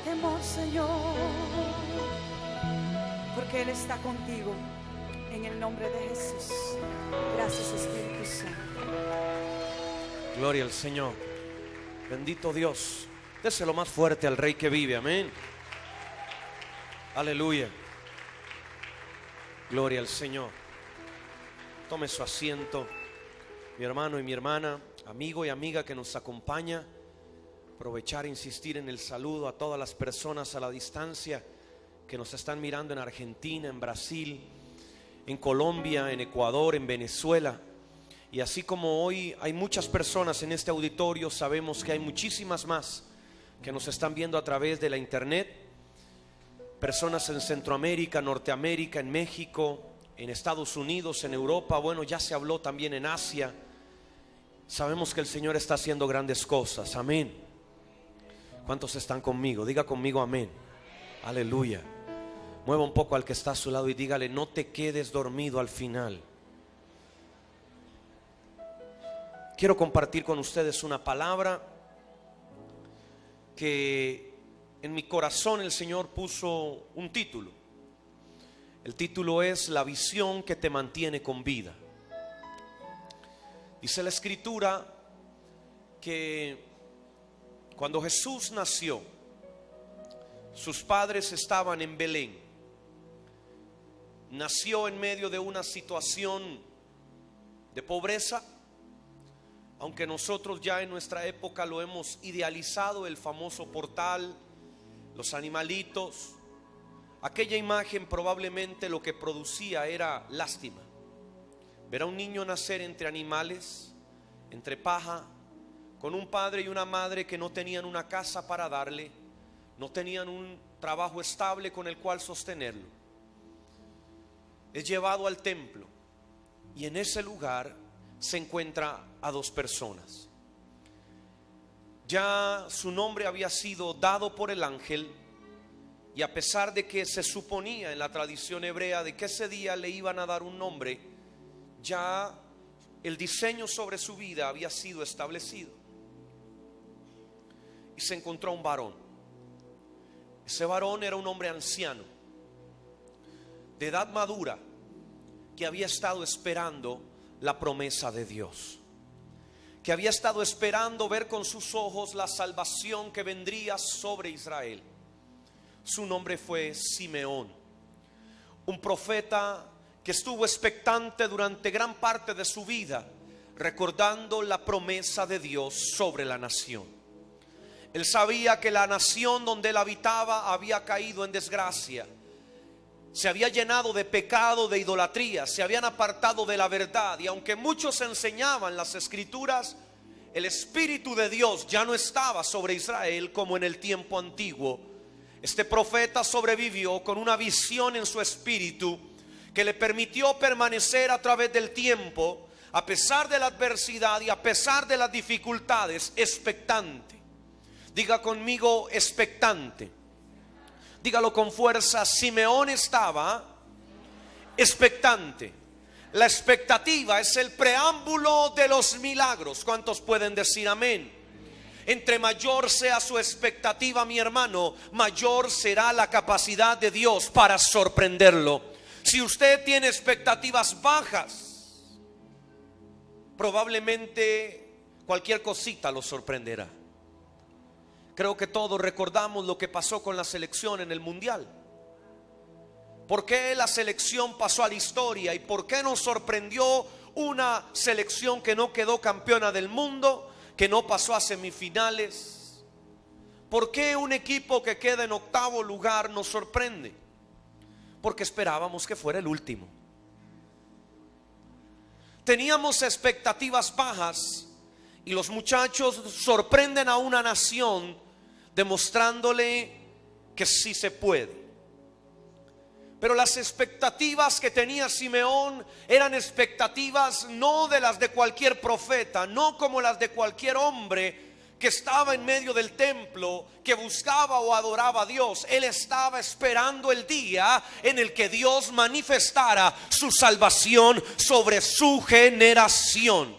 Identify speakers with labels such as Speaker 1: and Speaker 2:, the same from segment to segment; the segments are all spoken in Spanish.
Speaker 1: temor, Señor, porque Él está contigo. En el nombre de Jesús. Gracias, Espíritu Santo.
Speaker 2: Gloria al Señor. Bendito Dios. Déselo más fuerte al Rey que vive. Amén. Aleluya. Gloria al Señor. Tome su asiento, mi hermano y mi hermana, amigo y amiga que nos acompaña. Aprovechar e insistir en el saludo a todas las personas a la distancia que nos están mirando en Argentina, en Brasil, en Colombia, en Ecuador, en Venezuela. Y así como hoy hay muchas personas en este auditorio, sabemos que hay muchísimas más que nos están viendo a través de la internet. Personas en Centroamérica, Norteamérica, en México, en Estados Unidos, en Europa. Bueno, ya se habló también en Asia. Sabemos que el Señor está haciendo grandes cosas. Amén. ¿Cuántos están conmigo? Diga conmigo amén. Aleluya. Mueva un poco al que está a su lado y dígale: no te quedes dormido al final. Quiero compartir con ustedes una palabra que en mi corazón el Señor puso un título. El título es La visión que te mantiene con vida. Dice la Escritura que cuando Jesús nació, sus padres estaban en Belén. Nació en medio de una situación de pobreza, aunque nosotros ya en nuestra época lo hemos idealizado, el famoso portal, los animalitos. Aquella imagen probablemente lo que producía era lástima. Ver a un niño nacer entre animales, entre paja, con un padre y una madre que no tenían una casa para darle, no tenían un trabajo estable con el cual sostenerlo. Es llevado al templo y en ese lugar se encuentra a dos personas. Ya su nombre había sido dado por el ángel, y a pesar de que se suponía en la tradición hebrea de que ese día le iban a dar un nombre, ya el diseño sobre su vida había sido establecido. Y se encontró un varón. Ese varón era un hombre anciano, de edad madura, que había estado esperando la promesa de Dios, que había estado esperando ver con sus ojos la salvación que vendría sobre Israel. Su nombre fue Simeón, un profeta que estuvo expectante durante gran parte de su vida, recordando la promesa de Dios sobre la nación. Él sabía que la nación donde él habitaba había caído en desgracia, se había llenado de pecado, de idolatría, se habían apartado de la verdad. Y aunque muchos enseñaban las escrituras, el Espíritu de Dios ya no estaba sobre Israel como en el tiempo antiguo. Este profeta sobrevivió con una visión en su espíritu que le permitió permanecer a través del tiempo, a pesar de la adversidad y a pesar de las dificultades, expectante. Diga conmigo expectante. Dígalo con fuerza. Simeón estaba expectante. La expectativa es el preámbulo de los milagros. ¿Cuántos pueden decir amén? Entre mayor sea su expectativa, mi hermano, mayor será la capacidad de Dios para sorprenderlo. Si usted tiene expectativas bajas, probablemente cualquier cosita lo sorprenderá. Creo que todos recordamos lo que pasó con la selección en el mundial. ¿Por qué la selección pasó a la historia? ¿Y por qué nos sorprendió una selección que no quedó campeona del mundo, que no pasó a semifinales? ¿Por qué un equipo que queda en octavo lugar nos sorprende? Porque esperábamos que fuera el último. Teníamos expectativas bajas y los muchachos sorprenden a una nación demostrándole que sí se puede. Pero las expectativas que tenía Simeón eran expectativas no de las de cualquier profeta, no como las de cualquier hombre que estaba en medio del templo, que buscaba o adoraba a Dios. Él estaba esperando el día en el que Dios manifestara su salvación sobre su generación.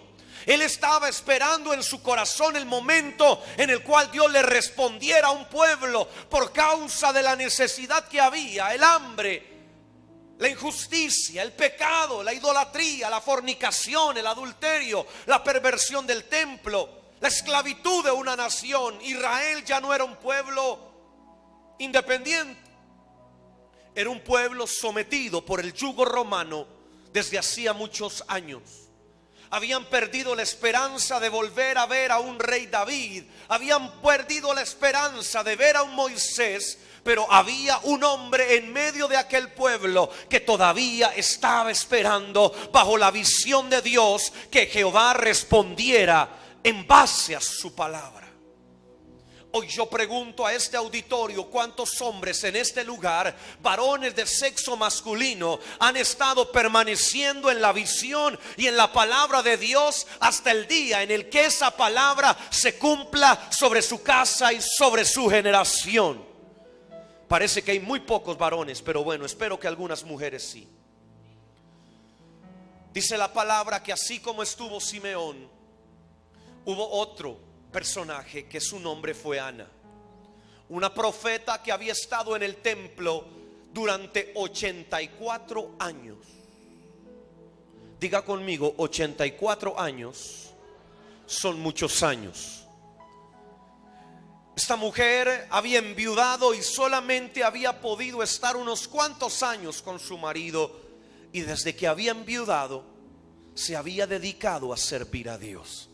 Speaker 2: Él estaba esperando en su corazón el momento en el cual Dios le respondiera a un pueblo por causa de la necesidad que había, el hambre, la injusticia, el pecado, la idolatría, la fornicación, el adulterio, la perversión del templo, la esclavitud de una nación. Israel ya no era un pueblo independiente, era un pueblo sometido por el yugo romano desde hacía muchos años. Habían perdido la esperanza de volver a ver a un rey David, habían perdido la esperanza de ver a un Moisés, pero había un hombre en medio de aquel pueblo que todavía estaba esperando, bajo la visión de Dios, que Jehová respondiera en base a su palabra. Hoy yo pregunto a este auditorio: ¿cuántos hombres en este lugar, varones de sexo masculino, han estado permaneciendo en la visión y en la palabra de Dios hasta el día en el que esa palabra se cumpla sobre su casa y sobre su generación? Parece que hay muy pocos varones, pero bueno, espero que algunas mujeres sí. Dice la palabra que así como estuvo Simeón, hubo otro personaje que su nombre fue Ana, una profeta que había estado en el templo durante 84 años. Diga conmigo, 84 años son muchos años. Esta mujer había enviudado y solamente había podido estar unos cuantos años con su marido, y desde que había enviudado se había dedicado a servir a Dios.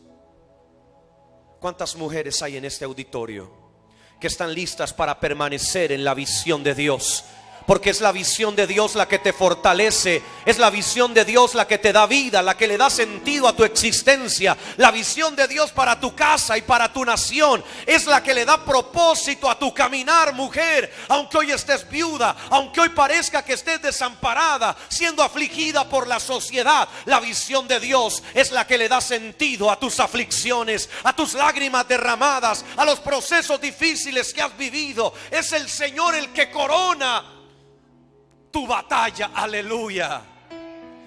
Speaker 2: ¿Cuántas mujeres hay en este auditorio que están listas para permanecer en la visión de Dios? Porque es la visión de Dios la que te fortalece, es la visión de Dios la que te da vida, la que le da sentido a tu existencia. La visión de Dios para tu casa y para tu nación es la que le da propósito a tu caminar, mujer. Aunque hoy estés viuda, aunque hoy parezca que estés desamparada, siendo afligida por la sociedad, la visión de Dios es la que le da sentido a tus aflicciones, a tus lágrimas derramadas, a los procesos difíciles que has vivido. Es el Señor el que corona tu batalla, aleluya.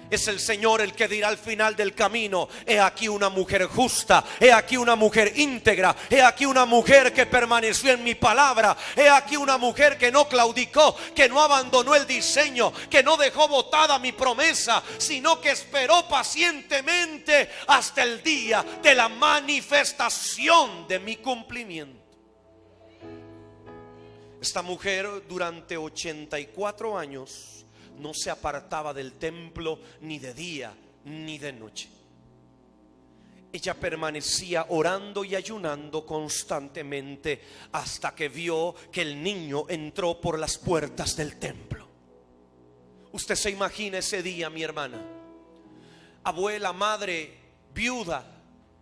Speaker 2: Es el Señor el que dirá al final del camino: he aquí una mujer justa, he aquí una mujer íntegra, he aquí una mujer que permaneció en mi palabra, he aquí una mujer que no claudicó, que no abandonó el diseño, que no dejó botada mi promesa, sino que esperó pacientemente hasta el día de la manifestación de mi cumplimiento. Esta mujer durante 84 años no se apartaba del templo ni de día ni de noche. Ella permanecía orando y ayunando constantemente hasta que vio que el niño entró por las puertas del templo. Usted se imagina ese día, mi hermana, abuela, madre, viuda,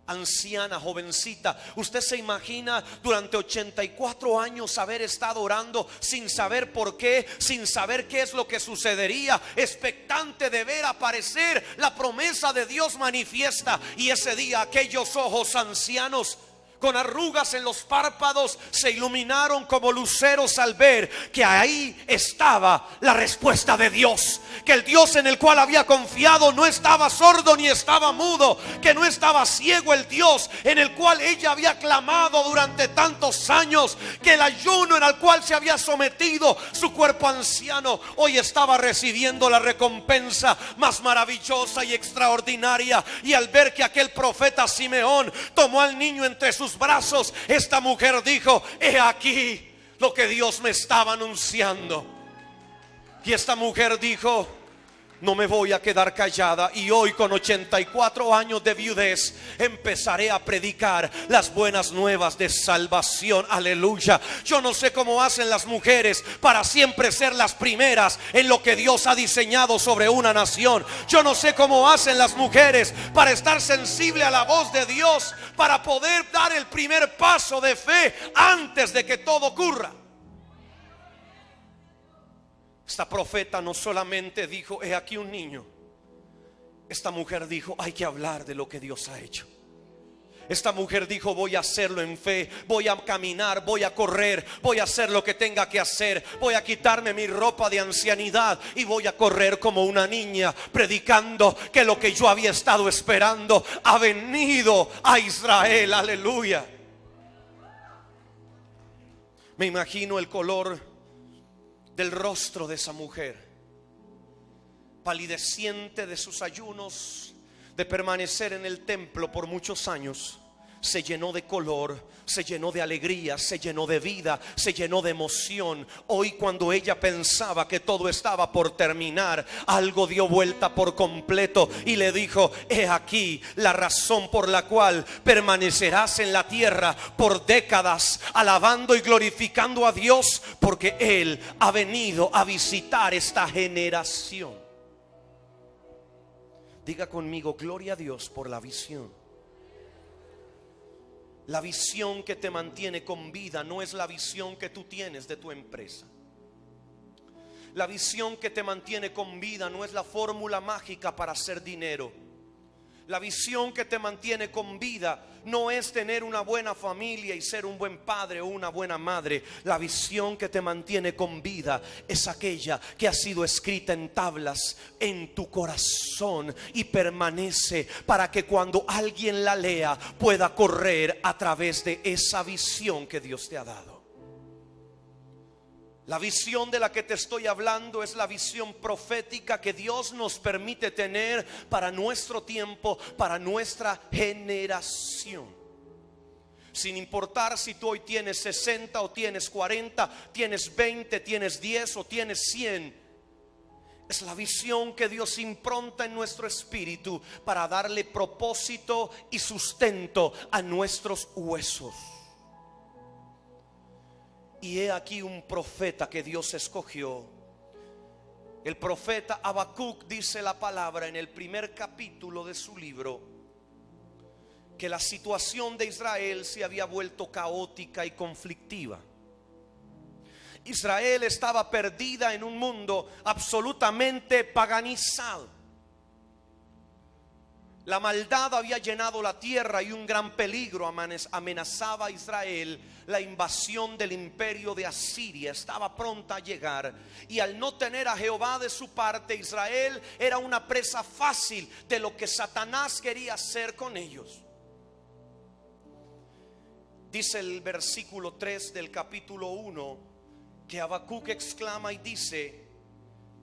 Speaker 2: anciana, jovencita. Usted se imagina durante 84 años haber estado orando sin saber por qué, sin saber qué es lo que sucedería, expectante de ver aparecer la promesa de Dios manifiesta. Y ese día aquellos ojos ancianos con arrugas en los párpados se iluminaron como luceros al ver que ahí estaba la respuesta de Dios, que el Dios en el cual había confiado no estaba sordo ni estaba mudo, que no estaba ciego el Dios en el cual ella había clamado durante tantos años, que el ayuno en el cual se había sometido su cuerpo anciano hoy estaba recibiendo la recompensa más maravillosa y extraordinaria. Y al ver que aquel profeta Simeón tomó al niño entre sus brazos, esta mujer dijo: he aquí lo que Dios me estaba anunciando. Y esta mujer dijo: no me voy a quedar callada, y hoy con 84 años de viudez empezaré a predicar las buenas nuevas de salvación, aleluya. Yo no sé cómo hacen las mujeres para siempre ser las primeras en lo que Dios ha diseñado sobre una nación. Yo no sé cómo hacen las mujeres para estar sensible a la voz de Dios, para poder dar el primer paso de fe antes de que todo ocurra. Esta profeta no solamente dijo: he aquí un niño. Esta mujer dijo: hay que hablar de lo que Dios ha hecho. Esta mujer dijo: voy a hacerlo en fe, voy a caminar, voy a correr, voy a hacer lo que tenga que hacer, voy a quitarme mi ropa de ancianidad y voy a correr como una niña, predicando que lo que yo había estado esperando ha venido a Israel. Aleluya. Me imagino el color del rostro de esa mujer, palideciente de sus ayunos, de permanecer en el templo por muchos años. Se llenó de color, se llenó de alegría, se llenó de vida, se llenó de emoción. Hoy, cuando ella pensaba que todo estaba por terminar, algo dio vuelta por completo y le dijo: he aquí la razón por la cual permanecerás en la tierra por décadas, alabando y glorificando a Dios, porque Él ha venido a visitar esta generación. Diga conmigo: gloria a Dios por la visión. La visión que te mantiene con vida no es la visión que tú tienes de tu empresa. La visión que te mantiene con vida no es la fórmula mágica para hacer dinero. La visión que te mantiene con vida no es tener una buena familia y ser un buen padre o una buena madre. La visión que te mantiene con vida es aquella que ha sido escrita en tablas en tu corazón y permanece, para que cuando alguien la lea pueda correr a través de esa visión que Dios te ha dado. La visión de la que te estoy hablando es la visión profética que Dios nos permite tener para nuestro tiempo, para nuestra generación. Sin importar si tú hoy tienes 60 o tienes 40, tienes 20, tienes 10 o tienes 100. Es la visión que Dios impronta en nuestro espíritu para darle propósito y sustento a nuestros huesos. Y he aquí un profeta que Dios escogió. El profeta Habacuc, dice la palabra en el primer capítulo de su libro, que la situación de Israel se había vuelto caótica y conflictiva. Israel estaba perdida en un mundo absolutamente paganizado. La maldad había llenado la tierra y un gran peligro amenazaba a Israel. La invasión del imperio de Asiria estaba pronta a llegar, y al no tener a Jehová de su parte, Israel era una presa fácil de lo que Satanás quería hacer con ellos. Dice el versículo 3 del capítulo 1 que Habacuc exclama y dice: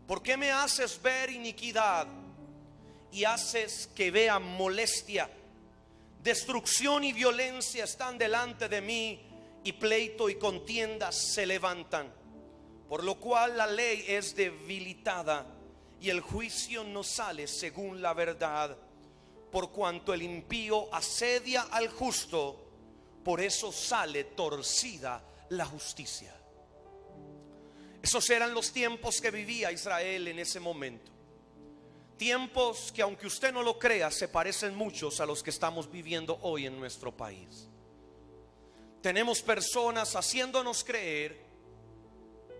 Speaker 2: ¿por qué me haces ver iniquidad y haces que vea molestia? Destrucción y violencia están delante de mí, y pleito y contiendas se levantan. Por lo cual la ley es debilitada y el juicio no sale según la verdad. Por cuanto el impío asedia al justo, por eso sale torcida la justicia. Esos eran los tiempos que vivía Israel en ese momento. Tiempos que, aunque usted no lo crea, se parecen muchos a los que estamos viviendo hoy en nuestro país. Tenemos personas haciéndonos creer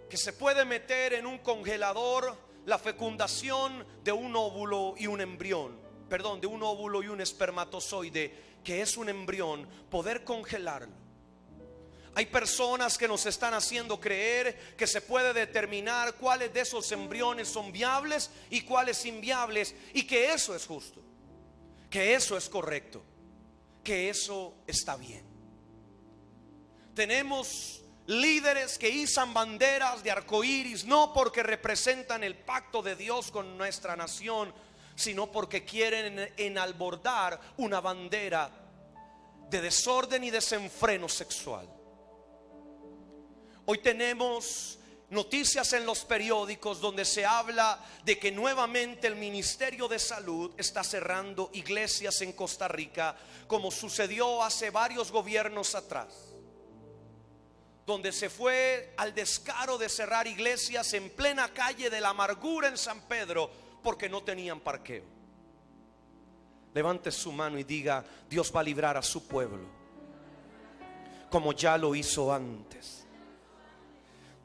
Speaker 2: que se puede meter en un congelador la fecundación de un óvulo y un embrión, perdón, de un óvulo y un espermatozoide, que es un embrión, poder congelarlo. Hay personas que nos están haciendo creer que se puede determinar cuáles de esos embriones son viables y cuáles inviables, y que eso es justo, que eso es correcto, que eso está bien. Tenemos líderes que izan banderas de arcoíris, no porque representan el pacto de Dios con nuestra nación, sino porque quieren enalbordar una bandera de desorden y desenfreno sexual. Hoy tenemos noticias en los periódicos donde se habla de que nuevamente el Ministerio de Salud está cerrando iglesias en Costa Rica, como sucedió hace varios gobiernos atrás, donde se fue al descaro de cerrar iglesias en plena calle de la Amargura en San Pedro porque no tenían parqueo. Levante su mano y diga: Dios va a librar a su pueblo como ya lo hizo antes.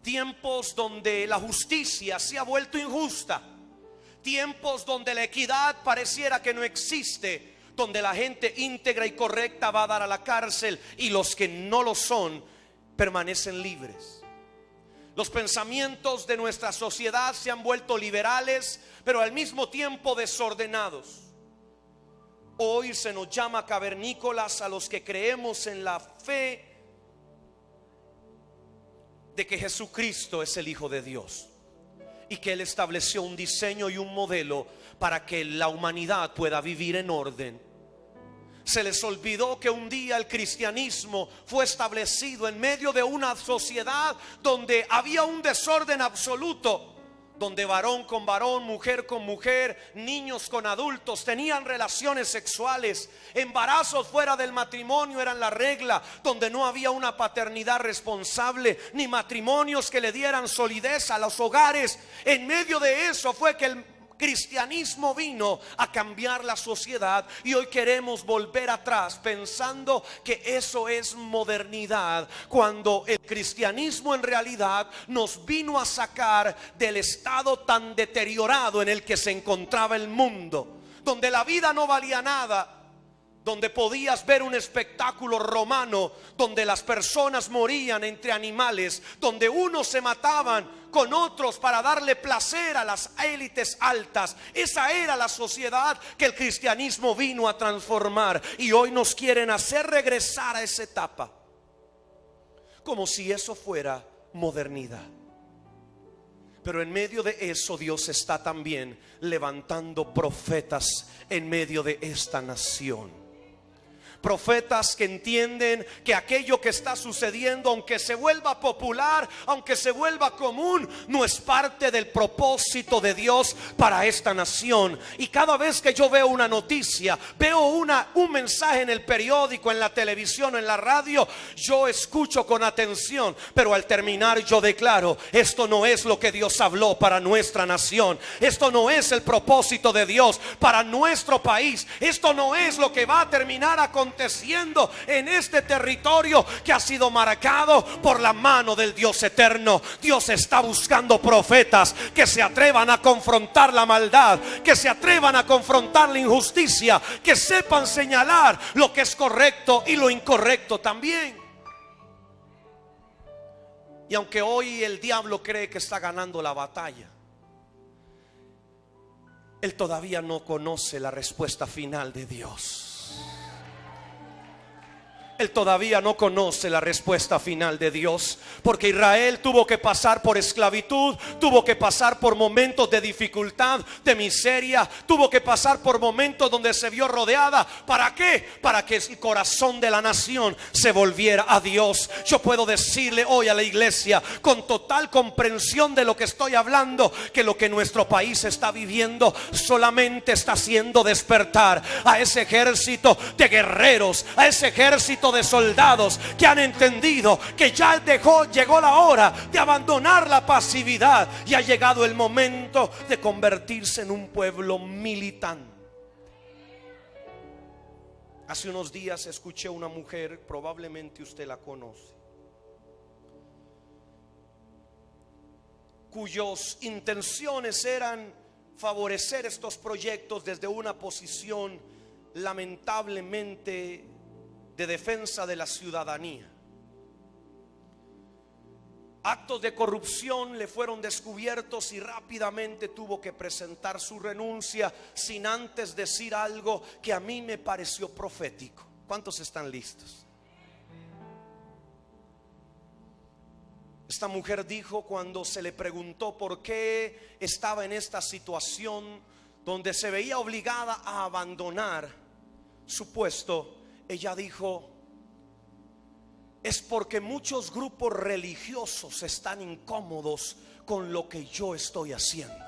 Speaker 2: Tiempos donde la justicia se ha vuelto injusta, tiempos donde la equidad pareciera que no existe, donde la gente íntegra y correcta va a dar a la cárcel y los que no lo son permanecen libres. Los pensamientos de nuestra sociedad se han vuelto liberales, pero al mismo tiempo desordenados. Hoy se nos llama cavernícolas a los que creemos en la fe de que Jesucristo es el Hijo de Dios y que Él estableció un diseño y un modelo para que la humanidad pueda vivir en orden. Se les olvidó que un día el cristianismo fue establecido en medio de una sociedad donde había un desorden absoluto, donde varón con varón, mujer con mujer, niños con adultos tenían relaciones sexuales, embarazos fuera del matrimonio eran la regla, donde no había una paternidad responsable, ni matrimonios que le dieran solidez a los hogares. En medio de eso fue que el cristianismo vino a cambiar la sociedad, y hoy queremos volver atrás pensando que eso es modernidad, cuando el cristianismo en realidad nos vino a sacar del estado tan deteriorado en el que se encontraba el mundo, donde la vida no valía nada, donde podías ver un espectáculo romano, donde las personas morían entre animales, donde unos se mataban con otros para darle placer a las élites altas. Esa era la sociedad que el cristianismo vino a transformar, y hoy nos quieren hacer regresar a esa etapa, como si eso fuera modernidad. Pero en medio de eso Dios está también levantando profetas en medio de esta nación. Profetas que entienden que aquello que está sucediendo, aunque se vuelva popular, aunque se vuelva común, no es parte del propósito de Dios para esta nación. Y cada vez que yo veo una noticia, veo un mensaje en el periódico, en la televisión, en la radio, yo escucho con atención, pero al terminar yo declaro: esto no es lo que Dios habló para nuestra nación, esto no es el propósito de Dios para nuestro país, esto no es lo que va a terminar aconteciendo en este territorio que ha sido marcado por la mano del Dios eterno. Dios está buscando profetas que se atrevan a confrontar la maldad, que se atrevan a confrontar la injusticia, que sepan señalar lo que es correcto y lo incorrecto también. Y aunque hoy el diablo cree que está ganando la batalla, él todavía no conoce la respuesta final de Dios. Él todavía no conoce la respuesta final de Dios, porque Israel tuvo que pasar por esclavitud, tuvo que pasar por momentos de dificultad, de miseria, tuvo que pasar por momentos donde se vio rodeada. ¿Para qué? Para que el corazón de la nación se volviera a Dios. Yo puedo decirle hoy a la iglesia con total comprensión de lo que estoy hablando, que lo que nuestro país está viviendo solamente está haciendo despertar a ese ejército de guerreros, a ese ejército de soldados que han entendido que ya llegó la hora de abandonar la pasividad, y ha llegado el momento de convertirse en un pueblo militante. Hace unos días escuché una mujer, probablemente usted la conoce, cuyas intenciones eran favorecer estos proyectos desde una posición lamentablemente de defensa de la ciudadanía. Actos de corrupción le fueron descubiertos y rápidamente tuvo que presentar su renuncia, sin antes decir algo que a mí me pareció profético. ¿Cuántos están listos? Esta mujer dijo, cuando se le preguntó por qué estaba en esta situación donde se veía obligada a abandonar su puesto, ella dijo: es porque muchos grupos religiosos están incómodos con lo que yo estoy haciendo.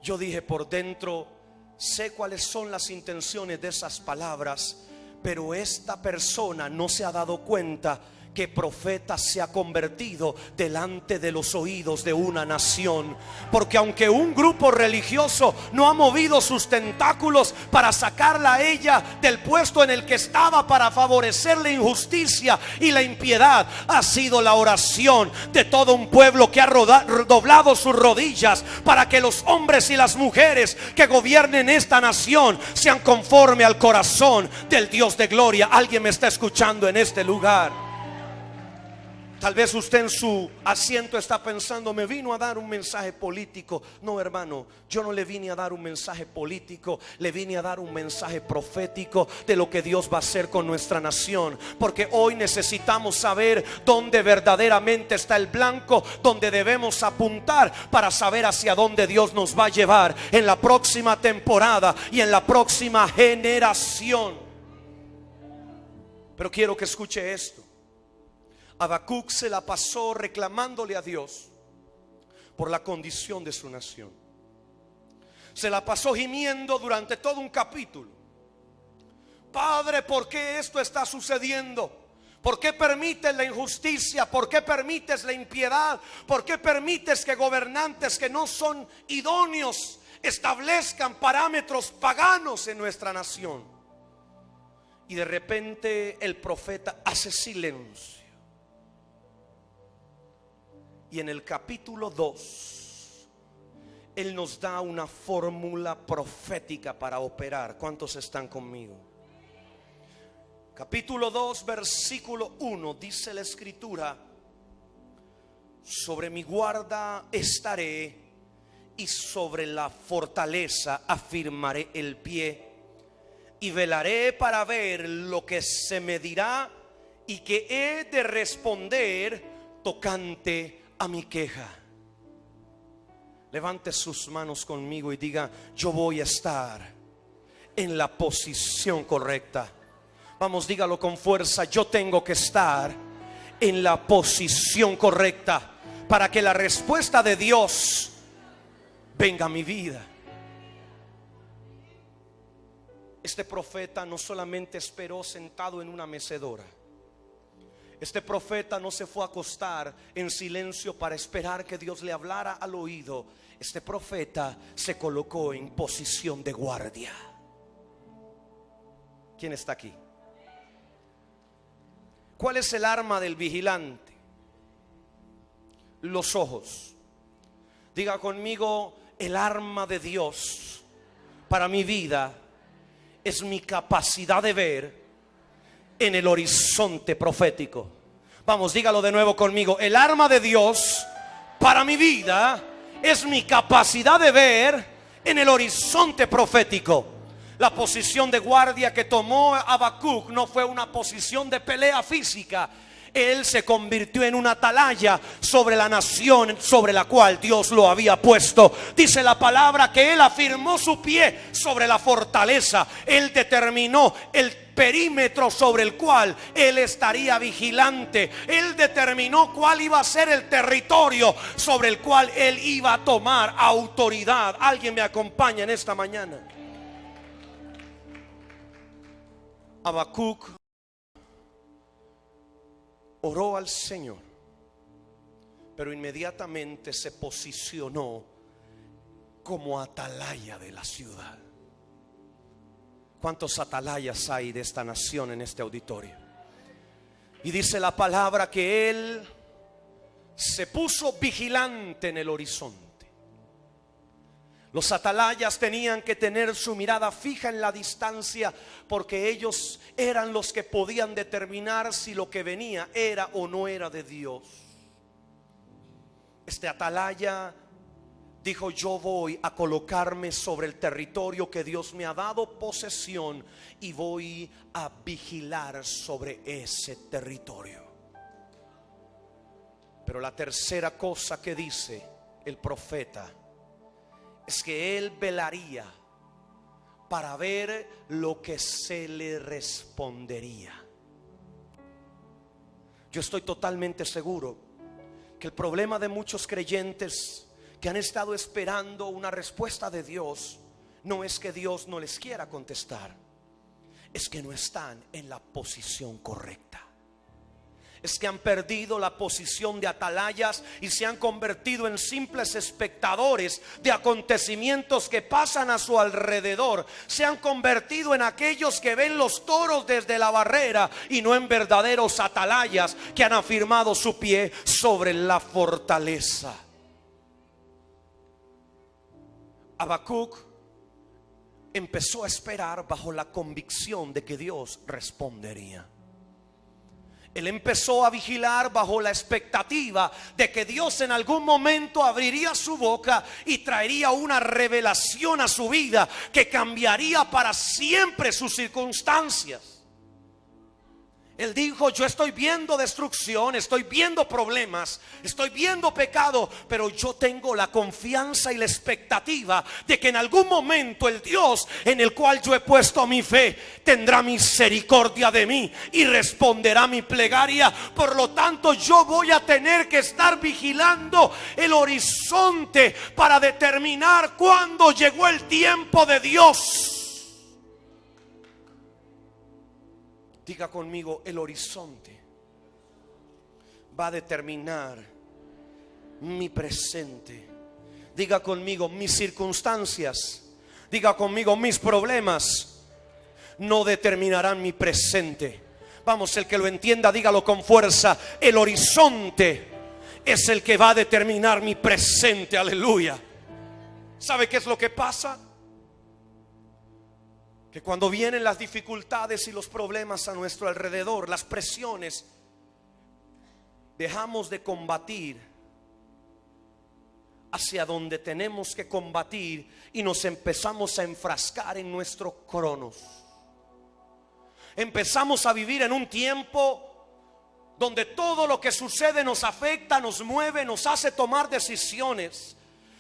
Speaker 2: Yo dije por dentro, sé cuáles son las intenciones de esas palabras, pero esta persona no se ha dado cuenta que profeta se ha convertido delante de los oídos de una nación. Porque aunque un grupo religioso no ha movido sus tentáculos para sacarla a ella del puesto en el que estaba, para favorecer la injusticia y la impiedad, ha sido la oración de todo un pueblo que ha doblado sus rodillas para que los hombres y las mujeres que gobiernen esta nación sean conforme al corazón del Dios de gloria. Alguien me está escuchando en este lugar. Tal vez usted en su asiento está pensando: me vino a dar un mensaje político. No, hermano, yo no le vine a dar un mensaje político, le vine a dar un mensaje profético de lo que Dios va a hacer con nuestra nación. Porque hoy necesitamos saber dónde verdaderamente está el blanco, donde debemos apuntar para saber hacia dónde Dios nos va a llevar en la próxima temporada y en la próxima generación. Pero quiero que escuche esto. Habacuc se la pasó reclamándole a Dios por la condición de su nación. Se la pasó gimiendo durante todo un capítulo: Padre, ¿por qué esto está sucediendo? ¿Por qué permites la injusticia? ¿Por qué permites la impiedad? ¿Por qué permites que gobernantes que no son idóneos establezcan parámetros paganos en nuestra nación? Y de repente el profeta hace silencio. Y en el capítulo 2 Él nos da una fórmula profética para operar. ¿Cuántos están conmigo? Capítulo 2, versículo 1, dice la escritura: sobre mi guarda estaré, y sobre la fortaleza afirmaré el pie, y velaré para ver lo que se me dirá y que he de responder tocante a mi queja. Levante sus manos conmigo y diga: yo voy a estar en la posición correcta. Vamos, dígalo con fuerza: yo tengo que estar en la posición correcta para que la respuesta de Dios venga a mi vida. Este profeta no solamente esperó sentado en una mecedora. Este profeta no se fue a acostar en silencio para esperar que Dios le hablara al oído. Este profeta se colocó en posición de guardia. ¿Quién está aquí? ¿Cuál es el arma del vigilante? Los ojos. Diga conmigo: el arma de Dios para mi vida es mi capacidad de ver en el horizonte profético. Vamos, dígalo de nuevo conmigo: el arma de Dios para mi vida es mi capacidad de ver en el horizonte profético. La posición de guardia que tomó Habacuc no fue una posición de pelea física. Él se convirtió en una atalaya sobre la nación sobre la cual Dios lo había puesto. Dice la palabra que él afirmó su pie sobre la fortaleza. Él determinó el perímetro sobre el cual él estaría vigilante. Él determinó cuál iba a ser el territorio sobre el cual él iba a tomar autoridad. ¿Alguien me acompaña en esta mañana? Habacuc oró al Señor, pero inmediatamente se posicionó como atalaya de la ciudad. ¿Cuántos atalayas hay de esta nación en este auditorio? Y dice la palabra que él se puso vigilante en el horizonte. Los atalayas tenían que tener su mirada fija en la distancia, porque ellos eran los que podían determinar si lo que venía era o no era de Dios. Este atalaya dijo: yo voy a colocarme sobre el territorio que Dios me ha dado posesión y voy a vigilar sobre ese territorio. Pero la tercera cosa que dice el profeta es que él velaría para ver lo que se le respondería. Yo estoy totalmente seguro que el problema de muchos creyentes que han estado esperando una respuesta de Dios no es que Dios no les quiera contestar, es que no están en la posición correcta. es que han perdido la posición de atalayas y se han convertido en simples espectadores de acontecimientos que pasan a su alrededor. Se han convertido en aquellos que ven los toros desde la barrera y no en verdaderos atalayas que han afirmado su pie sobre la fortaleza. Habacuc empezó a esperar bajo la convicción de que Dios respondería. Él empezó a vigilar bajo la expectativa de que Dios en algún momento abriría su boca y traería una revelación a su vida que cambiaría para siempre sus circunstancias. Él dijo: yo estoy viendo destrucción, estoy viendo problemas, estoy viendo pecado, pero yo tengo la confianza y la expectativa de que en algún momento el Dios en el cual yo he puesto mi fe tendrá misericordia de mí y responderá mi plegaria. Por lo tanto, yo voy a tener que estar vigilando el horizonte para determinar cuándo llegó el tiempo de Dios. Diga conmigo: el horizonte va a determinar mi presente. Diga conmigo: mis circunstancias. Diga conmigo: mis problemas no determinarán mi presente. Vamos, el que lo entienda, dígalo con fuerza: el horizonte es el que va a determinar mi presente. Aleluya. ¿Sabe qué es lo que pasa? Que cuando vienen las dificultades y los problemas a nuestro alrededor, las presiones, dejamos de combatir hacia donde tenemos que combatir y nos empezamos a enfrascar en nuestro cronos. Empezamos a vivir en un tiempo donde todo lo que sucede nos afecta, nos mueve, nos hace tomar decisiones.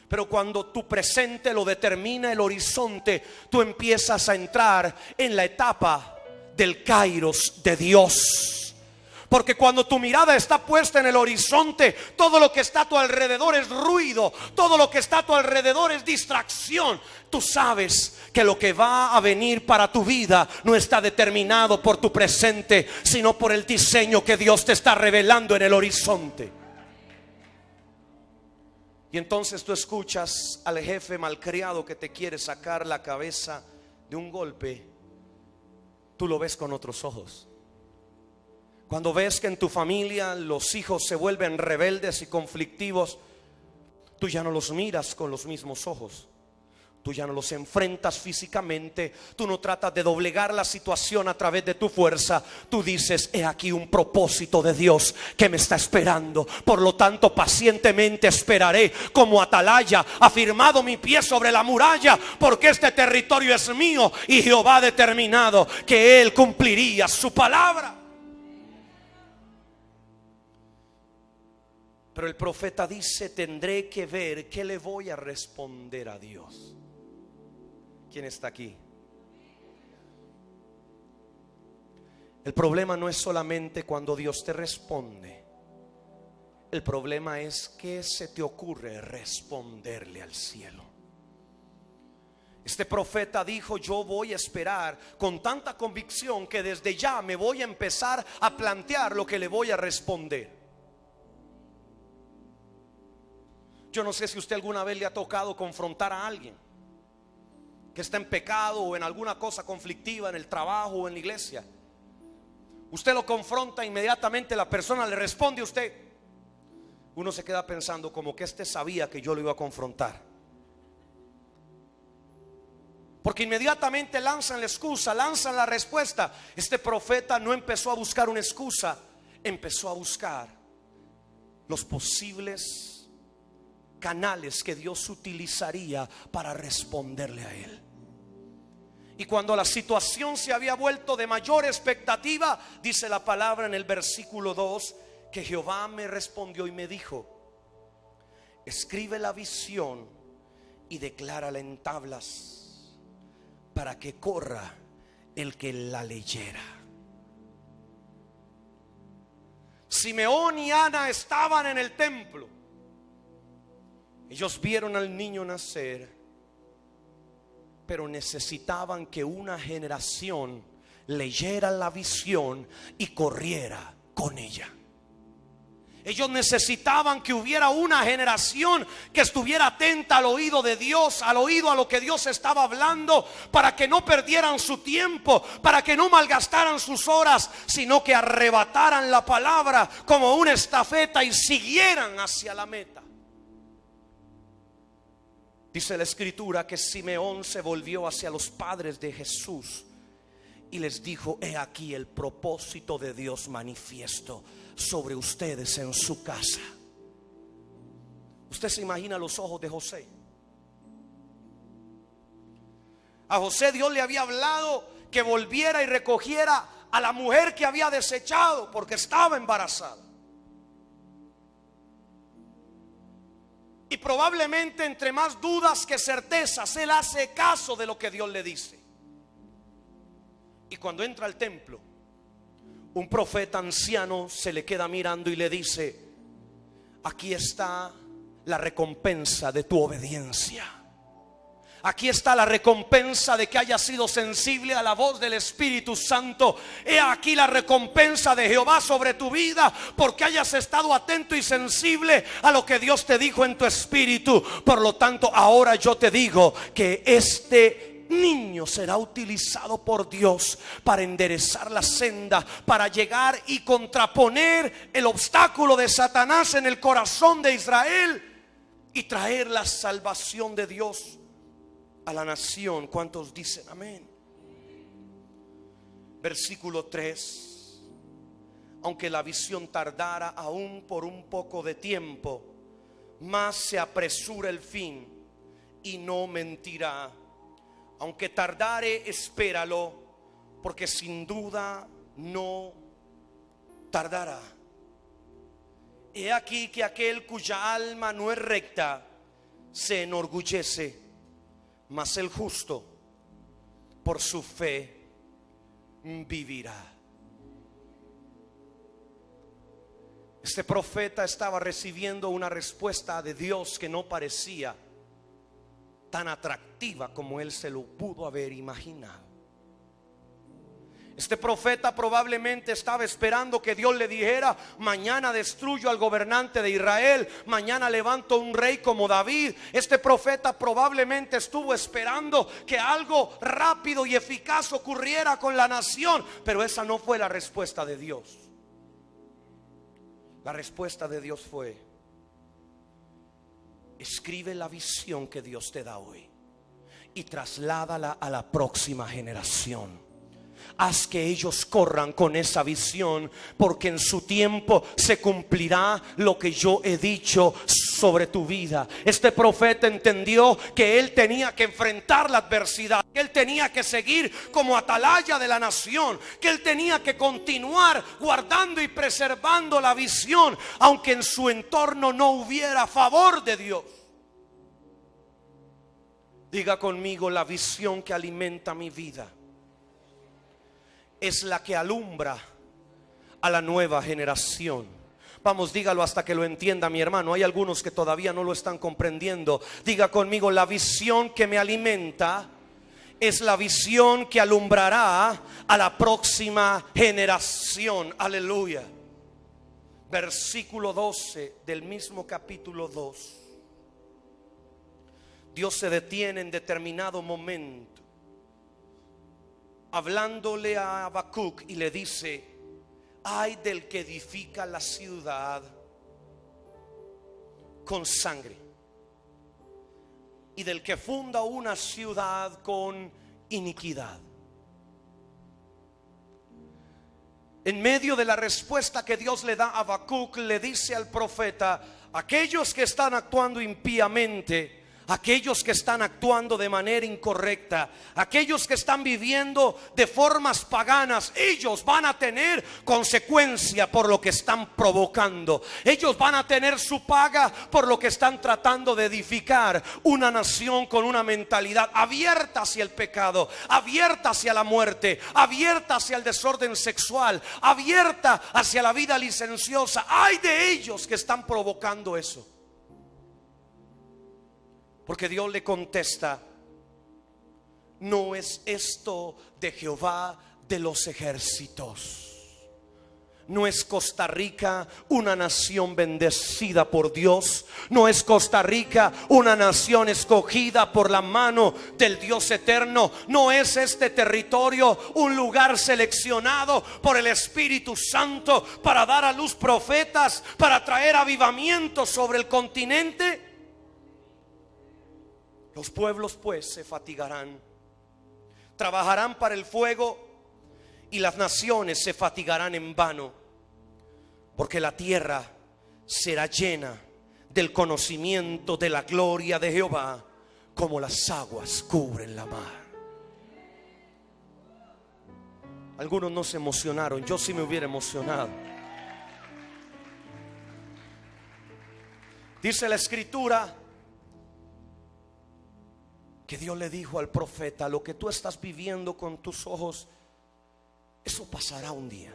Speaker 2: Pero cuando tu presente lo determina el horizonte, tú empiezas a entrar en la etapa del kairos de Dios. Porque cuando tu mirada está puesta en el horizonte, todo lo que está a tu alrededor es ruido, todo lo que está a tu alrededor es distracción. Tú sabes que lo que va a venir para tu vida no está determinado por tu presente, sino por el diseño que Dios te está revelando en el horizonte. Y entonces tú escuchas al jefe malcriado que te quiere sacar la cabeza de un golpe. Tú lo ves con otros ojos. Cuando ves que en tu familia los hijos se vuelven rebeldes y conflictivos, tú ya no los miras con los mismos ojos. Tú ya no los enfrentas físicamente. Tú no tratas de doblegar la situación a través de tu fuerza. Tú dices: he aquí un propósito de Dios que me está esperando. Por lo tanto, pacientemente esperaré como atalaya, afirmado mi pie sobre la muralla, porque este territorio es mío y Jehová ha determinado que Él cumpliría su palabra. Pero el profeta dice: tendré que ver qué le voy a responder a Dios. ¿Quién está aquí? El problema no es solamente cuando Dios te responde. El problema es qué se te ocurre responderle al cielo. Este profeta dijo: yo voy a esperar con tanta convicción que desde ya me voy a empezar a plantear lo que le voy a responder. Yo no sé si usted alguna vez le ha tocado confrontar a alguien que está en pecado o en alguna cosa conflictiva en el trabajo o en la iglesia. Usted lo confronta, inmediatamente la persona le responde a usted. Uno se queda pensando como que este sabía que yo lo iba a confrontar, porque inmediatamente lanzan la excusa, lanzan la respuesta. Este profeta no empezó a buscar una excusa, empezó a buscar los posibles canales que Dios utilizaría para responderle a él. Y cuando la situación se había vuelto de mayor expectativa, dice la palabra en el versículo 2 que Jehová me respondió y me dijo: escribe la visión y declárala en tablas para que corra el que la leyera. Simeón y Ana estaban en el templo. Ellos vieron al niño nacer, pero necesitaban que una generación leyera la visión y corriera con ella. Ellos necesitaban que hubiera una generación que estuviera atenta al oído de Dios, al oído a lo que Dios estaba hablando, para que no perdieran su tiempo, para que no malgastaran sus horas, sino que arrebataran la palabra como una estafeta y siguieran hacia la meta. Dice la escritura que Simeón se volvió hacia los padres de Jesús y les dijo: he aquí el propósito de Dios manifiesto sobre ustedes en su casa. Usted se imagina los ojos de José. A José Dios le había hablado que volviera y recogiera a la mujer que había desechado porque estaba embarazada. Y probablemente entre más dudas que certezas, él hace caso de lo que Dios le dice. Y cuando entra al templo, un profeta anciano se le queda mirando y le dice: aquí está la recompensa de tu obediencia. Aquí está la recompensa de que hayas sido sensible a la voz del Espíritu Santo. He aquí la recompensa de Jehová sobre tu vida, porque hayas estado atento y sensible a lo que Dios te dijo en tu espíritu. Por lo tanto, ahora yo te digo que este niño será utilizado por Dios para enderezar la senda, para llegar y contraponer el obstáculo de Satanás en el corazón de Israel y traer la salvación de Dios a la nación. ¿Cuántos dicen amén? Versículo 3: aunque la visión tardara aún por un poco de tiempo, más se apresura el fin y no mentirá. Aunque tardare, espéralo, porque sin duda no tardará. He aquí que aquel cuya alma no es recta se enorgullece, mas el justo por su fe vivirá. Este profeta estaba recibiendo una respuesta de Dios que no parecía tan atractiva como él se lo pudo haber imaginado. Este profeta probablemente estaba esperando que Dios le dijera: mañana destruyo al gobernante de Israel, mañana levanto un rey como David. Este profeta probablemente estuvo esperando que algo rápido y eficaz ocurriera con la nación, pero esa no fue la respuesta de Dios. La respuesta de Dios fue: escribe la visión que Dios te da hoy y trasládala a la próxima generación. Haz que ellos corran con esa visión, porque en su tiempo se cumplirá lo que yo he dicho sobre tu vida. Este profeta entendió que él tenía que enfrentar la adversidad, que él tenía que seguir como atalaya de la nación, que él tenía que continuar guardando y preservando la visión, aunque en su entorno no hubiera favor de Dios. Diga conmigo: la visión que alimenta mi vida es la que alumbra a la nueva generación. Vamos, dígalo hasta que lo entienda, mi hermano. Hay algunos que todavía no lo están comprendiendo. Diga conmigo: la visión que me alimenta es la visión que alumbrará a la próxima generación. Aleluya. Versículo 12 del mismo capítulo 2. Dios se detiene en determinado momento, hablándole a Habacuc, y le dice: ay del que edifica la ciudad con sangre y del que funda una ciudad con iniquidad. En medio de la respuesta que Dios le da a Habacuc, le dice al profeta: aquellos que están actuando impíamente, aquellos que están actuando de manera incorrecta, aquellos que están viviendo de formas paganas, ellos van a tener consecuencia por lo que están provocando. Ellos van a tener su paga por lo que están tratando de edificar una nación con una mentalidad abierta hacia el pecado, abierta hacia la muerte, abierta hacia el desorden sexual, abierta hacia la vida licenciosa. Hay de ellos que están provocando eso. Porque Dios le contesta: ¿no es esto de Jehová de los ejércitos? ¿No es Costa Rica una nación bendecida por Dios? ¿No es Costa Rica una nación escogida por la mano del Dios eterno? ¿No es este territorio un lugar seleccionado por el Espíritu Santo para dar a luz profetas, para traer avivamiento sobre el continente? Los pueblos pues se fatigarán, trabajarán para el fuego, y las naciones se fatigarán en vano, porque la tierra será llena del conocimiento de la gloria de Jehová, como las aguas cubren la mar. Algunos no se emocionaron, yo sí me hubiera emocionado. Dice la Escritura que Dios le dijo al profeta: lo que tú estás viviendo con tus ojos, eso pasará un día.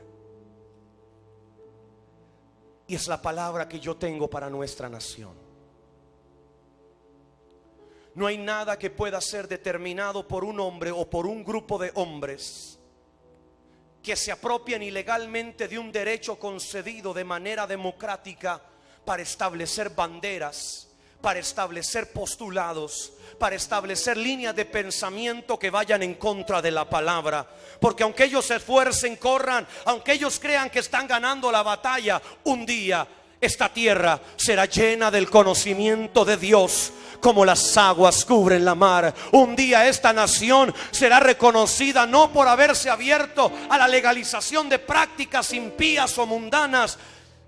Speaker 2: Y es la palabra que yo tengo para nuestra nación. No hay nada que pueda ser determinado por un hombre o por un grupo de hombres que se apropien ilegalmente de un derecho concedido de manera democrática para establecer banderas, para establecer postulados, para establecer líneas de pensamiento que vayan en contra de la palabra. Porque aunque ellos se esfuercen, corran, aunque ellos crean que están ganando la batalla, un día esta tierra será llena del conocimiento de Dios, como las aguas cubren la mar. Un día esta nación será reconocida no por haberse abierto a la legalización de prácticas impías o mundanas,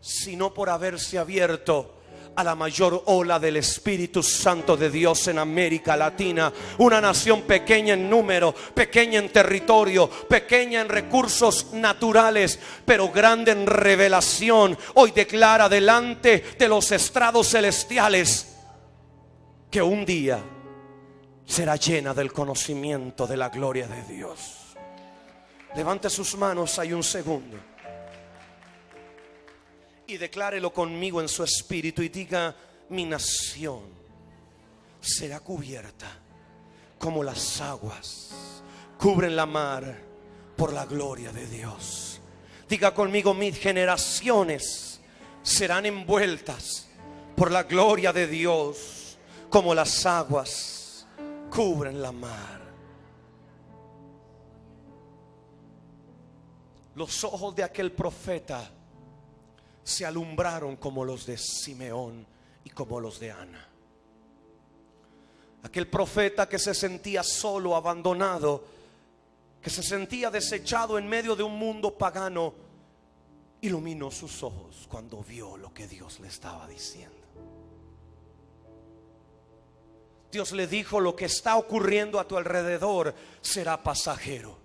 Speaker 2: sino por haberse abierto a la mayor ola del Espíritu Santo de Dios en América Latina. Una nación pequeña en número, pequeña en territorio, pequeña en recursos naturales, pero grande en revelación. Hoy declara delante de los estrados celestiales que un día será llena del conocimiento de la gloria de Dios. Levante sus manos ahí un segundo y declárelo conmigo en su espíritu y diga: mi nación será cubierta como las aguas cubren la mar por la gloria de Dios. Diga conmigo: mis generaciones serán envueltas por la gloria de Dios, como las aguas cubren la mar. Los ojos de aquel profeta se alumbraron como los de Simeón y como los de Ana. Aquel profeta que se sentía solo, abandonado, que se sentía desechado en medio de un mundo pagano, iluminó sus ojos cuando vio lo que Dios le estaba diciendo. Dios le dijo: lo que está ocurriendo a tu alrededor será pasajero,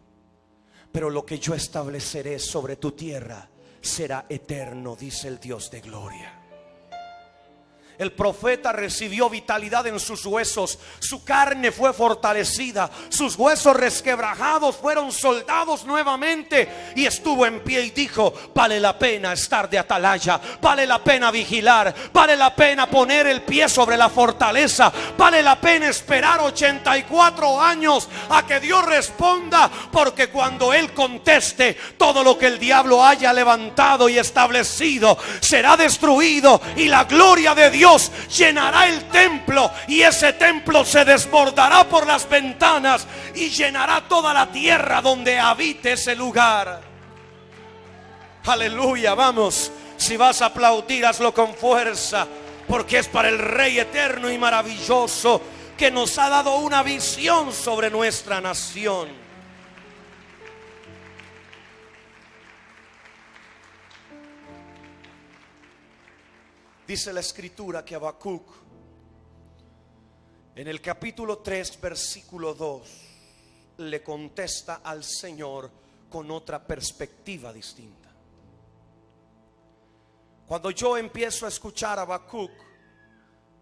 Speaker 2: pero lo que yo estableceré sobre tu tierra será eterno, dice el Dios de gloria. El profeta recibió vitalidad en sus huesos, su carne fue fortalecida, sus huesos resquebrajados fueron soldados nuevamente, y estuvo en pie y dijo: vale la pena estar de atalaya, vale la pena vigilar, vale la pena poner el pie sobre la fortaleza, vale la pena esperar 84 años a que Dios responda, porque cuando Él conteste, todo lo que el diablo haya levantado y establecido será destruido, y la gloria de Dios llenará el templo, y ese templo se desbordará por las ventanas y llenará toda la tierra donde habite ese lugar. Aleluya. Vamos, si vas a aplaudir, hazlo con fuerza, porque es para el Rey eterno y maravilloso que nos ha dado una visión sobre nuestra nación. Dice la Escritura que Habacuc, en el capítulo 3 versículo 2, le contesta al Señor con otra perspectiva distinta. Cuando yo empiezo a escuchar a Habacuc,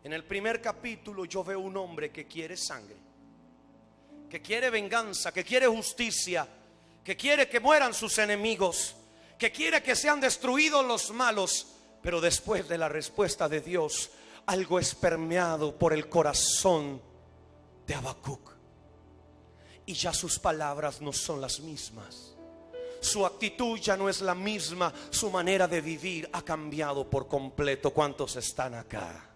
Speaker 2: en el primer capítulo yo veo un hombre que quiere sangre, que quiere venganza, que quiere justicia, que quiere que mueran sus enemigos, que quiere que sean destruidos los malos. Pero después de la respuesta de Dios, algo es permeado por el corazón de Habacuc, y ya sus palabras no son las mismas. Su actitud ya no es la misma. Su manera de vivir ha cambiado por completo. ¿Cuántos están acá?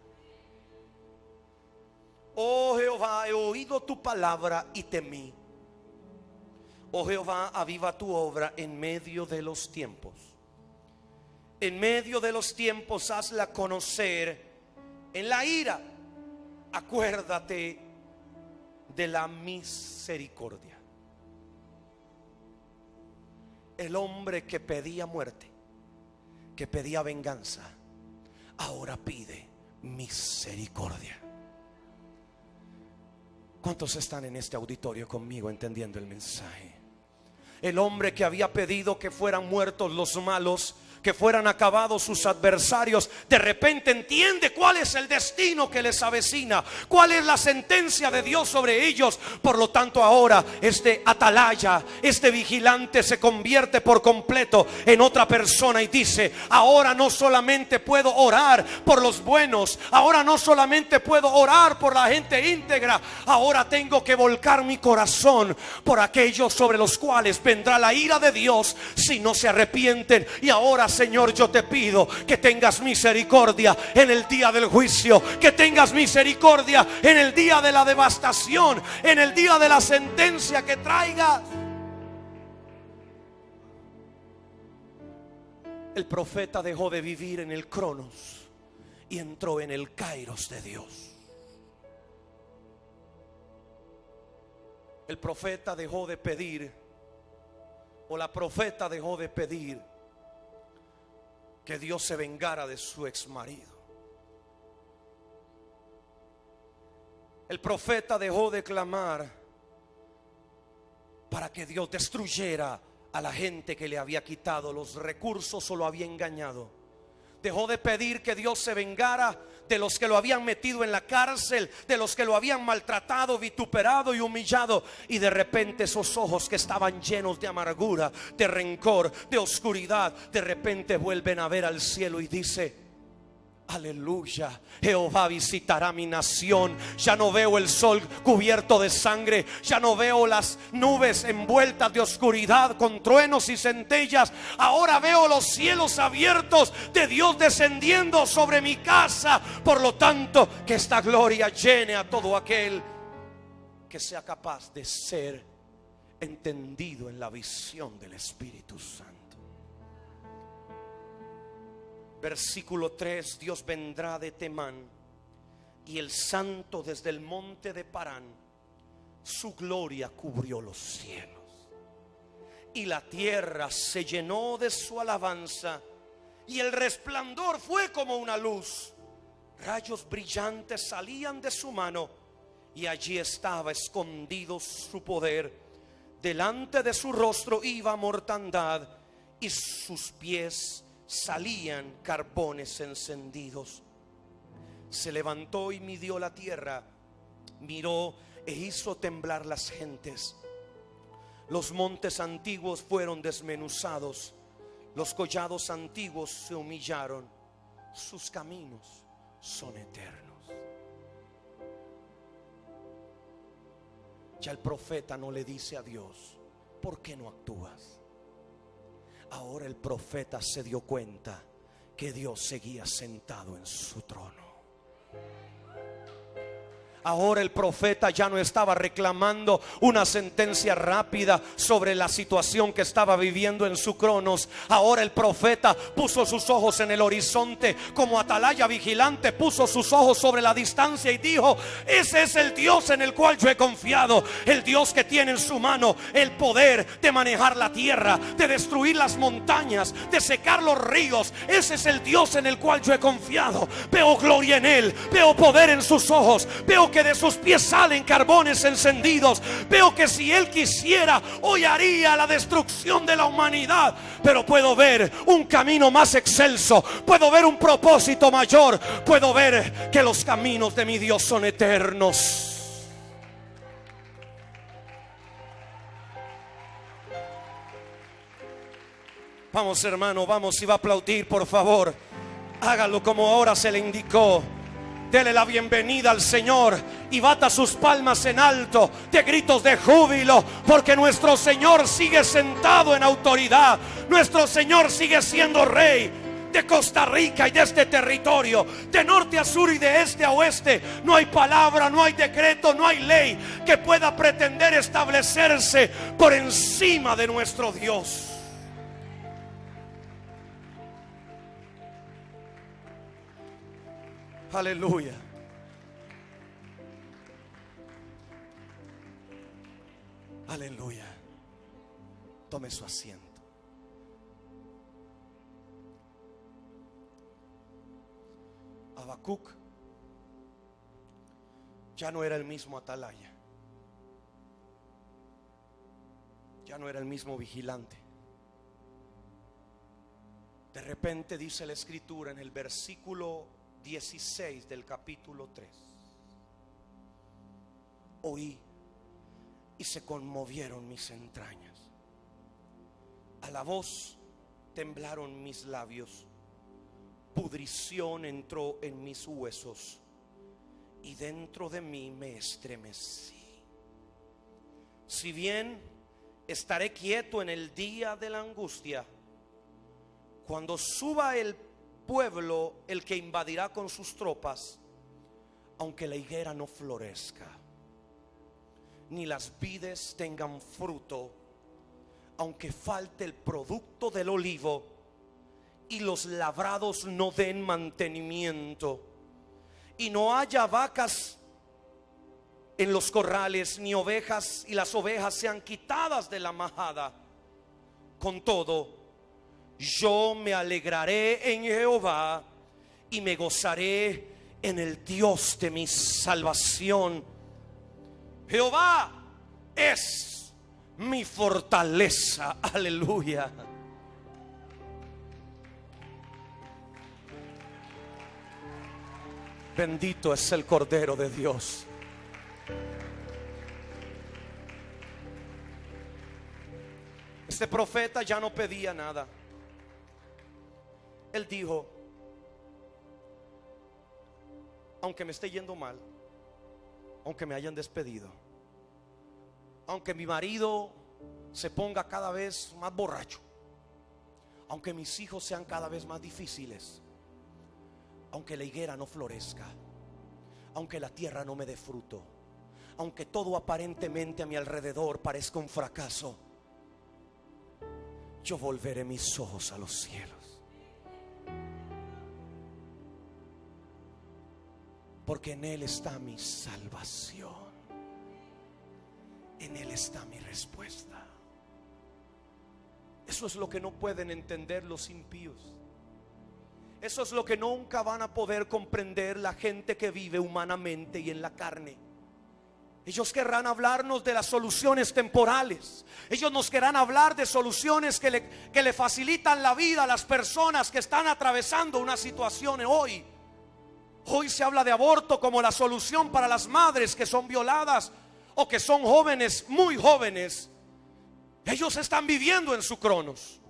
Speaker 2: Oh Jehová, he oído tu palabra y temí. Oh Jehová, aviva tu obra en medio de los tiempos. En medio de los tiempos hazla conocer. En la ira acuérdate de la misericordia. El hombre que pedía muerte, que pedía venganza, ahora pide misericordia. ¿Cuántos están en este auditorio conmigo entendiendo el mensaje? El hombre que había pedido que fueran muertos los malos, que fueran acabados sus adversarios, de repente entiende cuál es el destino que les avecina, cuál es la sentencia de Dios sobre ellos. Por lo tanto, ahora este atalaya, este vigilante, se convierte por completo en otra persona y dice: ahora no solamente puedo orar por los buenos, ahora no solamente puedo orar por la gente íntegra, ahora tengo que volcar mi corazón por aquellos sobre los cuales vendrá la ira de Dios si no se arrepienten. Y ahora, Señor, yo te pido que tengas misericordia en el día del juicio, que tengas misericordia en el día de la devastación, en el día de la sentencia que traigas. El profeta dejó de vivir en el Cronos y entró en el Kairos de Dios. El profeta dejó de pedir, o la profeta dejó de pedir que Dios se vengara de su ex marido. El profeta dejó de clamar para que Dios destruyera a la gente que le había quitado los recursos o lo había engañado. Dejó de pedir que Dios se vengara de los que lo habían metido en la cárcel, de los que lo habían maltratado, vituperado y humillado. Y de repente esos ojos que estaban llenos de amargura, de rencor, de oscuridad, de repente vuelven a ver al cielo y dice: aleluya, Jehová visitará mi nación. Ya no veo el sol cubierto de sangre, ya no veo las nubes envueltas de oscuridad con truenos y centellas. Ahora veo los cielos abiertos de Dios descendiendo sobre mi casa. Por lo tanto, que esta gloria llene a todo aquel que sea capaz de ser entendido en la visión del Espíritu Santo. Versículo 3: Dios vendrá de Temán y el santo desde el monte de Parán. Su gloria cubrió los cielos y la tierra se llenó de su alabanza. Y el resplandor fue como una luz, rayos brillantes salían de su mano, y allí estaba escondido su poder. Delante de su rostro iba mortandad, y sus pies salían carbones encendidos. Se levantó y midió la tierra, miró e hizo temblar las gentes. Los montes antiguos fueron desmenuzados, los collados antiguos se humillaron. Sus caminos son eternos. Ya el profeta no le dice a Dios: ¿por qué no actúas? Ahora el profeta se dio cuenta que Dios seguía sentado en su trono. Ahora el profeta ya no estaba reclamando una sentencia rápida sobre la situación que estaba viviendo en su Cronos. Ahora el profeta puso sus ojos en el horizonte, como atalaya vigilante puso sus ojos sobre la distancia y dijo: ese es el Dios en el cual yo he confiado, el Dios que tiene en su mano el poder de manejar la tierra, de destruir las montañas, de secar los ríos. Ese es el Dios en el cual yo he confiado. Veo gloria en él, veo poder en sus ojos, veo que de sus pies salen carbones encendidos. Veo que si él quisiera, hoy haría la destrucción de la humanidad. Pero puedo ver un camino más excelso, puedo ver un propósito mayor, puedo ver que los caminos de mi Dios son eternos. Vamos, hermano, vamos, si va a aplaudir, por favor, hágalo como ahora se le indicó. Dele la bienvenida al Señor y bata sus palmas en alto de gritos de júbilo, porque nuestro Señor sigue sentado en autoridad. Nuestro Señor sigue siendo rey de Costa Rica y de este territorio, de norte a sur y de este a oeste. No hay palabra, no hay decreto, no hay ley que pueda pretender establecerse por encima de nuestro Dios. Aleluya. Aleluya. Tome su asiento. Habacuc ya no era el mismo atalaya, ya no era el mismo vigilante. De repente dice la escritura en el versículo 16 del capítulo 3: oí y se conmovieron mis entrañas, a la voz temblaron mis labios, pudrición entró en mis huesos y dentro de mí me estremecí. Si bien estaré quieto en el día de la angustia, cuando suba el pueblo, el que invadirá con sus tropas, aunque la higuera no florezca, ni las vides tengan fruto, aunque falte el producto del olivo y los labrados no den mantenimiento, y no haya vacas en los corrales, ni ovejas, y las ovejas sean quitadas de la majada, con todo yo me alegraré en Jehová y me gozaré en el Dios de mi salvación. Jehová es mi fortaleza. Aleluya. Bendito es el Cordero de Dios. Este profeta ya no pedía nada. Él dijo: aunque me esté yendo mal, aunque me hayan despedido, aunque mi marido se ponga cada vez más borracho, aunque mis hijos sean cada vez más difíciles, aunque la higuera no florezca, aunque la tierra no me dé fruto, aunque todo aparentemente a mi alrededor parezca un fracaso, yo volveré mis ojos a los cielos, porque en Él está mi salvación, en Él está mi respuesta. Eso es lo que no pueden entender los impíos. Eso es lo que nunca van a poder comprender la gente que vive humanamente y en la carne. Ellos querrán hablarnos de las soluciones temporales. Ellos nos querrán hablar de soluciones que le facilitan la vida a las personas que están atravesando una situación hoy. Hoy se habla de aborto como la solución para las madres que son violadas o que son jóvenes, muy jóvenes. Ellos están viviendo en su cronos.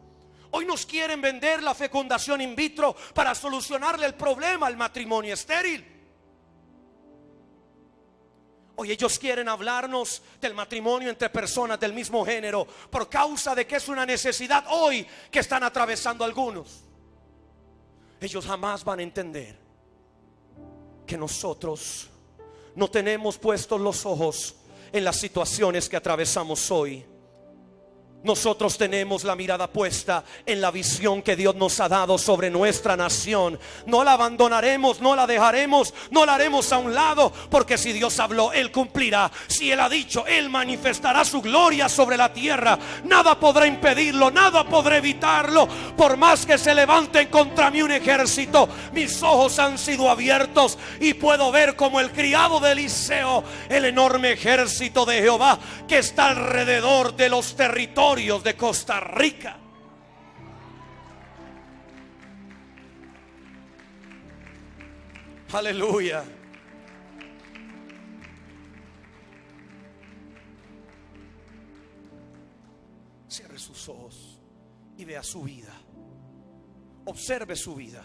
Speaker 2: Hoy nos quieren vender la fecundación in vitro para solucionarle el problema al matrimonio estéril. Hoy ellos quieren hablarnos del matrimonio entre personas del mismo género por causa de que es una necesidad hoy que están atravesando algunos. Ellos jamás van a entender que nosotros no tenemos puestos los ojos en las situaciones que atravesamos hoy. Nosotros tenemos la mirada puesta en la visión que Dios nos ha dado sobre nuestra nación. No la abandonaremos, no la dejaremos, no la haremos a un lado, porque si Dios habló, Él cumplirá. Si Él ha dicho, Él manifestará su gloria sobre la tierra. Nada podrá impedirlo, nada podrá evitarlo. Por más que se levanten contra mí un ejército, mis ojos han sido abiertos y puedo ver como el criado de Eliseo el enorme ejército de Jehová que está alrededor de los territorios de Costa Rica. Aleluya. Cierre sus ojos y vea su vida. Observe su vida.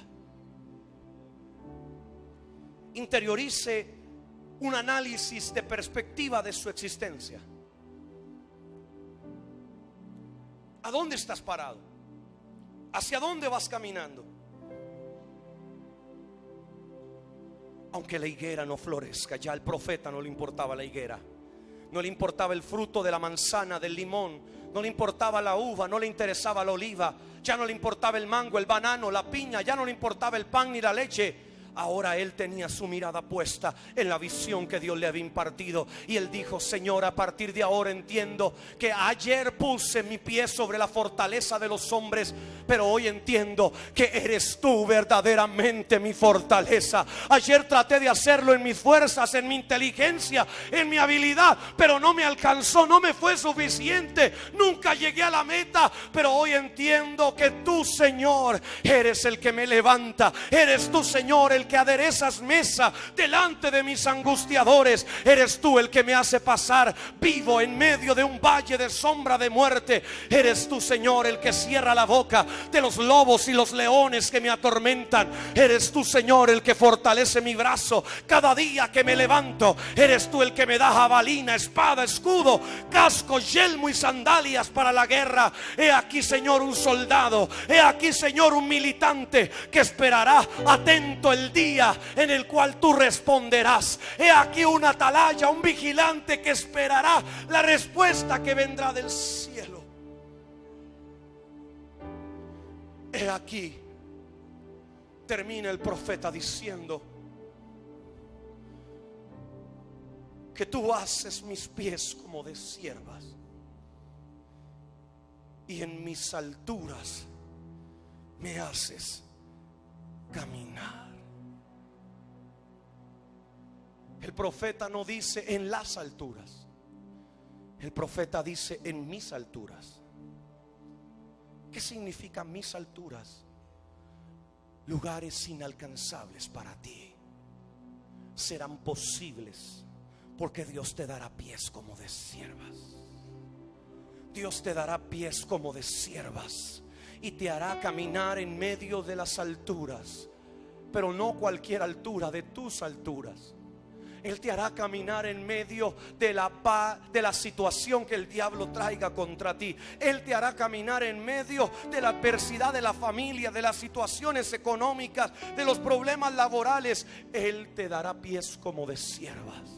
Speaker 2: Interiorice un análisis de perspectiva de su existencia. ¿A dónde estás parado? ¿Hacia dónde vas caminando? Aunque la higuera no florezca, ya al profeta no le importaba la higuera, no le importaba el fruto de la manzana, del limón, no le importaba la uva, no le interesaba la oliva, ya no le importaba el mango, el banano, la piña, ya no le importaba el pan ni la leche. Ahora él tenía su mirada puesta en la visión que Dios le había impartido. Y él dijo: Señor, a partir de ahora entiendo que ayer puse mi pie sobre la fortaleza de los hombres, pero hoy entiendo que eres tú verdaderamente mi fortaleza. Ayer traté de hacerlo en mis fuerzas, en mi inteligencia, en mi habilidad, pero no me alcanzó, no me fue suficiente, nunca llegué a la meta. Pero hoy entiendo que tú, Señor, eres el que me levanta. Eres tú, Señor, el que aderezas mesa delante de mis angustiadores. Eres tú el que me hace pasar vivo en medio de un valle de sombra de muerte. Eres tú, Señor, el que cierra la boca de los lobos y los leones que me atormentan. Eres tú, Señor, el que fortalece mi brazo cada día que me levanto. Eres tú el que me da jabalina, espada, escudo, casco, yelmo y sandalias para la guerra. He aquí, Señor, un soldado. He aquí, Señor, un militante que esperará atento el día en el cual tú responderás. He aquí un atalaya, un vigilante que esperará la respuesta que vendrá del cielo. He aquí, termina el profeta diciendo que tú haces mis pies como de siervas y en mis alturas me haces caminar. El profeta no dice en las alturas, el profeta dice en mis alturas. ¿Qué significa mis alturas? Lugares inalcanzables para ti serán posibles porque Dios te dará pies como de siervas. Dios te dará pies como de siervas y te hará caminar en medio de las alturas, pero no cualquier altura, de tus alturas. Él te hará caminar en medio de la situación que el diablo traiga contra ti. Él te hará caminar en medio de la adversidad de la familia, de las situaciones económicas, de los problemas laborales. Él te dará pies como de siervas.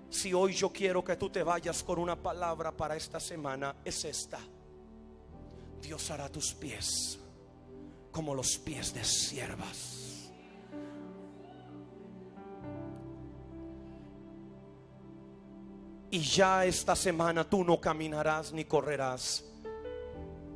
Speaker 2: Si hoy yo quiero que tú te vayas con una palabra para esta semana, es esta: Dios hará tus pies como los pies de siervas. Y ya esta semana tú no caminarás ni correrás.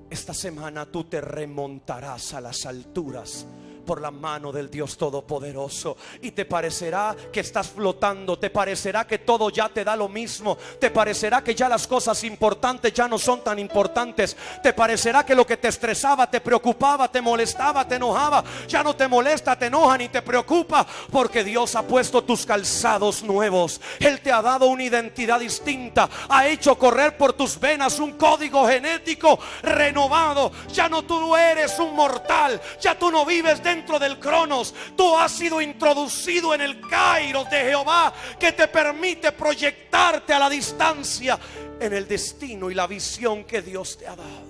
Speaker 2: Esta semana tú te remontarás a las alturas por la mano del Dios Todopoderoso. Y te parecerá que estás flotando, te parecerá que todo ya te da lo mismo, te parecerá que ya las cosas importantes ya no son tan importantes, te parecerá que lo que te estresaba, te preocupaba, te molestaba, te enojaba, ya no te molesta, te enoja ni te preocupa, porque Dios ha puesto tus calzados nuevos. Él te ha dado una identidad distinta, ha hecho correr por tus venas un código genético renovado. Ya no tú eres un mortal, ya tú no vives dentro del Cronos, tú has sido introducido en el Kairos de Jehová, que te permite proyectarte a la distancia en el destino y la visión que Dios te ha dado.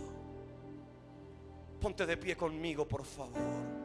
Speaker 2: Ponte de pie conmigo, por favor.